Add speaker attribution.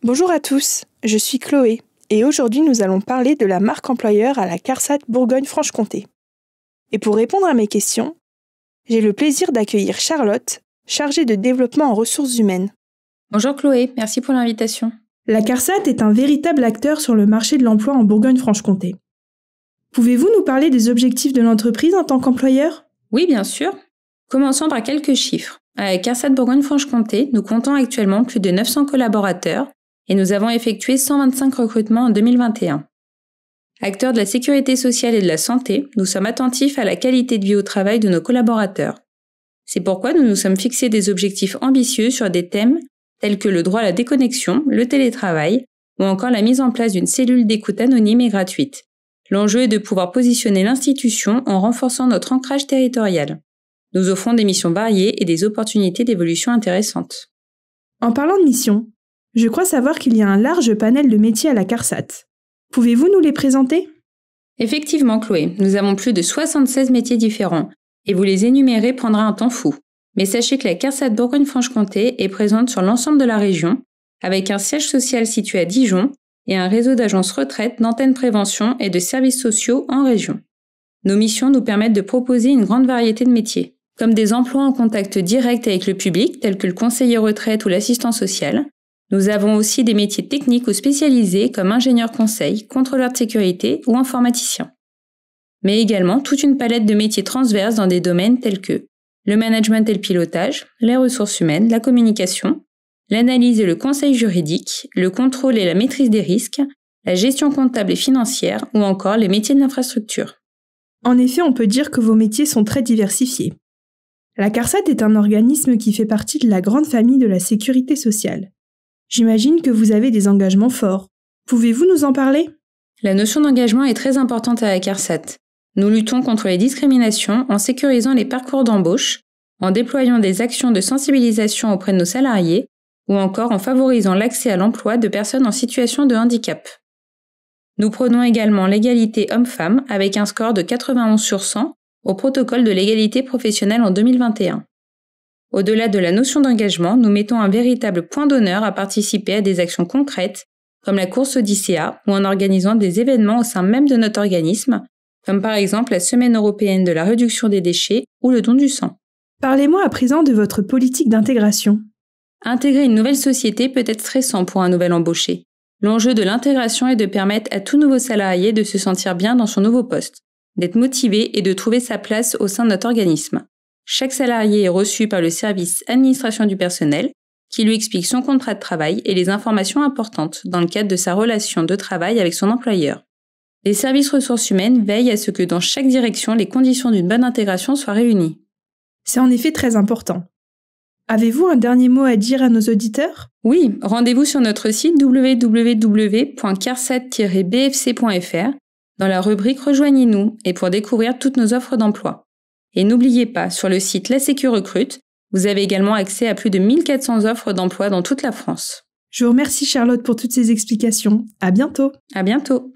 Speaker 1: Bonjour à tous, je suis Chloé et aujourd'hui nous allons parler de la marque employeur à la CARSAT Bourgogne-Franche-Comté. Et pour répondre à mes questions, j'ai le plaisir d'accueillir Charlotte, chargée de développement en ressources humaines.
Speaker 2: Bonjour Chloé, merci pour l'invitation.
Speaker 1: La CARSAT est un véritable acteur sur le marché de l'emploi en Bourgogne-Franche-Comté. Pouvez-vous nous parler des objectifs de l'entreprise en tant qu'employeur ?
Speaker 2: Oui, bien sûr. Commençons par quelques chiffres. À la CARSAT Bourgogne-Franche-Comté, nous comptons actuellement plus de 900 collaborateurs et nous avons effectué 125 recrutements en 2021. Acteurs de la sécurité sociale et de la santé, nous sommes attentifs à la qualité de vie au travail de nos collaborateurs. C'est pourquoi nous nous sommes fixés des objectifs ambitieux sur des thèmes tels que le droit à la déconnexion, le télétravail ou encore la mise en place d'une cellule d'écoute anonyme et gratuite. L'enjeu est de pouvoir positionner l'institution en renforçant notre ancrage territorial. Nous offrons des missions variées et des opportunités d'évolution intéressantes.
Speaker 1: En parlant de missions, je crois savoir qu'il y a un large panel de métiers à la CARSAT. Pouvez-vous nous les présenter ?
Speaker 2: Effectivement, Chloé, nous avons plus de 76 métiers différents et vous les énumérer prendra un temps fou. Mais sachez que la CARSAT Bourgogne-Franche-Comté est présente sur l'ensemble de la région, avec un siège social situé à Dijon et un réseau d'agences retraite, d'antennes prévention et de services sociaux en région. Nos missions nous permettent de proposer une grande variété de métiers, comme des emplois en contact direct avec le public, tels que le conseiller retraite ou l'assistant social. Nous avons aussi des métiers techniques ou spécialisés comme ingénieur conseil, contrôleur de sécurité ou informaticien. Mais également toute une palette de métiers transverses dans des domaines tels que le management et le pilotage, les ressources humaines, la communication, l'analyse et le conseil juridique, le contrôle et la maîtrise des risques, la gestion comptable et financière ou encore les métiers de l'infrastructure.
Speaker 1: En effet, on peut dire que vos métiers sont très diversifiés. La CARSAT est un organisme qui fait partie de la grande famille de la sécurité sociale. J'imagine que vous avez des engagements forts. Pouvez-vous nous en parler ?
Speaker 2: La notion d'engagement est très importante à la CARSAT. Nous luttons contre les discriminations en sécurisant les parcours d'embauche, en déployant des actions de sensibilisation auprès de nos salariés ou encore en favorisant l'accès à l'emploi de personnes en situation de handicap. Nous prônons également l'égalité homme-femme avec un score de 91 sur 100 au protocole de l'égalité professionnelle en 2021. Au-delà de la notion d'engagement, nous mettons un véritable point d'honneur à participer à des actions concrètes comme la course Odyssea ou en organisant des événements au sein même de notre organisme, comme par exemple la Semaine européenne de la réduction des déchets ou le don du sang.
Speaker 1: Parlez-moi à présent de votre politique d'intégration.
Speaker 2: Intégrer une nouvelle société peut être stressant pour un nouvel embauché. L'enjeu de l'intégration est de permettre à tout nouveau salarié de se sentir bien dans son nouveau poste, d'être motivé et de trouver sa place au sein de notre organisme. Chaque salarié est reçu par le service administration du personnel qui lui explique son contrat de travail et les informations importantes dans le cadre de sa relation de travail avec son employeur. Les services ressources humaines veillent à ce que dans chaque direction, les conditions d'une bonne intégration soient réunies.
Speaker 1: C'est en effet très important. Avez-vous un dernier mot à dire à nos auditeurs ?
Speaker 2: Oui, rendez-vous sur notre site www.carsat-bfc.fr dans la rubrique Rejoignez-nous et pour découvrir toutes nos offres d'emploi. Et n'oubliez pas, sur le site La Sécu Recrute, vous avez également accès à plus de 1400 offres d'emploi dans toute la France.
Speaker 1: Je vous remercie Charlotte pour toutes ces explications. À bientôt.
Speaker 2: À bientôt.